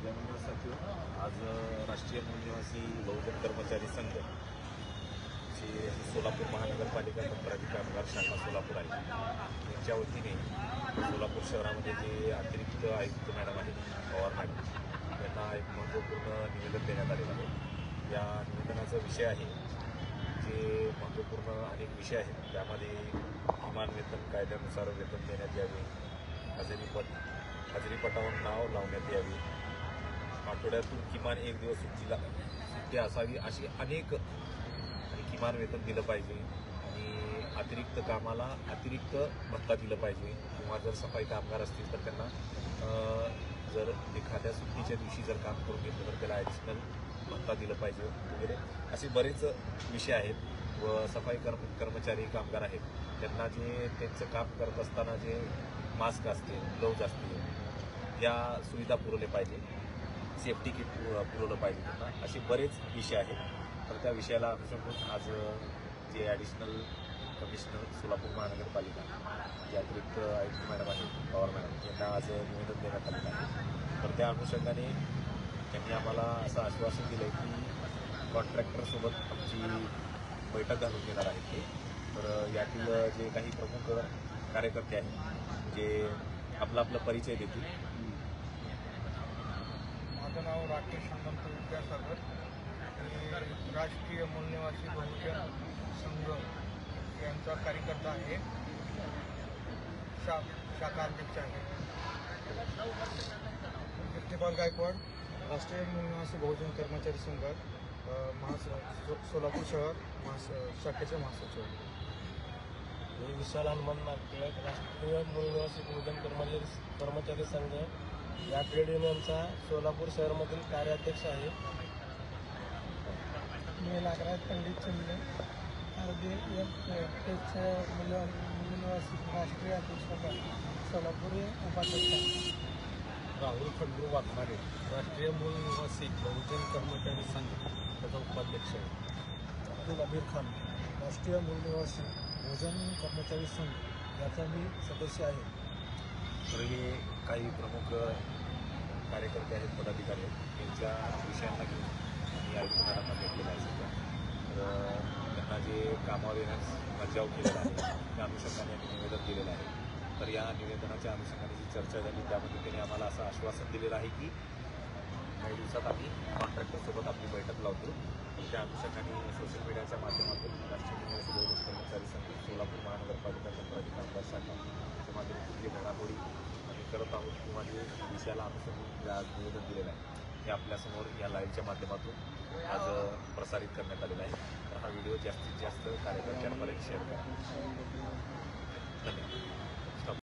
त्यानंतर साथियो, आज राष्ट्रीय मूलनिवासी बहुजन कर्मचारी संघ जी सोलापूर महानगरपालिका तक्रारी कामगार शाखा सोलापूर आहे यांच्या वतीने सोलापूर शहरामध्ये जे अतिरिक्त आयुक्त मॅडम आहेत पवार मॅडम यांना एक महत्त्वपूर्ण निवेदन देण्यात आलेलं आहे। या निवेदनाचा विषय आहे जे महत्त्वपूर्ण अनेक विषय आहेत, त्यामध्ये किमान वेतन कायद्यानुसार वेतन देण्यात यावे, हजेरी पटावर नाव लावण्यात यावी, आठवड्यातून किमान एक दिवस सुट्टी असावी, अशी अनेक आणि किमान वेतन दिलं पाहिजे आणि अतिरिक्त कामाला अतिरिक्त भत्ता दिलं पाहिजे, किंवा जर सफाई कामगार असतील तर त्यांना जर एखाद्या सुट्टीच्या दिवशी जर काम करून घेतलं तर त्याला ॲडिशनल भत्ता दिलं पाहिजे वगैरे असे बरेच विषय आहेत। व सफाई कर्मचारी कामगार आहेत त्यांना जे त्यांचं काम करत असताना जे मास्क असते, ग्लोव्ज असते, या सुविधा पुरवल्या पाहिजे, सेफ्टी किट पुरवलं पाहिजे त्यांना, असे बरेच विषय आहेत। तर त्या विषयाला अनुसरून आज जे ॲडिशनल कमिशनर सोलापूर महानगरपालिका जे अतिरिक्त आयुक्त मॅडम आहेत पवार मॅडम यांना आज निवेदन देण्यात आलेलं आहे। तर त्या अनुषंगाने त्यांनी आम्हाला असं आश्वासन दिलं आहे की कॉन्ट्रॅक्टरसोबत आमची बैठक घालून घेणार आहेत ते। तर यातील जे काही प्रमुख कार्यकर्ते आहेत जे आपला परिचय देतील। माझं नाव राकेश हनुमंत विद्यासागर, मी राष्ट्रीय मूलनिवासी बहुजन संघ यांचा कार्यकर्ता आहे, शाखा अध्यक्ष आहे। कीर्तिपाल गायकवाड, राष्ट्रीय मूलनिवासी बहुजन कर्मचारी संघ सोलापूर शहर शाखेचे महासचिव। मी विशाल हनुमान नागटिळक, राष्ट्रीय मूलनिवासी बहुजन कर्मचारी संघ या ट्रेड युनियनचा सोलापूर शहरमधील कार्याध्यक्ष आहे। मी नागराज पंडित चंद्र, मूलनिवासी राष्ट्रीय अध्यक्ष सोलापूर उपाध्यक्ष। राहुल खंडू वाघमारे, राष्ट्रीय मूलनिवासी बहुजन कर्मचारी संघ त्याचा उपाध्यक्ष आहे। अब्दुल अमीर खान, राष्ट्रीय मूलनिवासी बहुजन कर्मचारी संघ याचा मी सदस्य आहे। तर हे काही प्रमुख कार्यकर्ते आहेत, पदाधिकारी आहेत, यांच्या विषयांना घेऊन आम्ही आयुक्त मॅडमना भेटलेलं आहे सध्या। तर त्यांना जे कामावर येण्यास मज्जाव केलेला आहे त्या अनुषंगाने आम्ही निवेदन दिलेलं आहे। तर या निवेदनाच्या अनुषंगाने जी चर्चा झाली त्यामध्ये त्यांनी आम्हाला असं आश्वासन दिलेलं आहे की काही दिवसात आम्ही कॉन्ट्रॅक्टरसोबत आपली बैठक लावतो। तर त्या अनुषंगाने सोशल मीडियाच्या माध्यमातून राष्ट्रीय मूलनिवासी बहुजन कर्मचारी संघ सोलापूर महानगरपालिका तक्रारी कामगार शाखा याच्या माध्यमातून जी घडामोडी आम्ही करत आहोत किंवा जे विषयाला अनुसरून आज निवेदन दिलेलं आहे हे आपल्यासमोर या लाईव्हच्या माध्यमातून आज प्रसारित करण्यात आलेला आहे। तर हा व्हिडिओ जास्तीत जास्त कार्यकर्त्यांपर्यंत शेअर करा। धन्यवाद।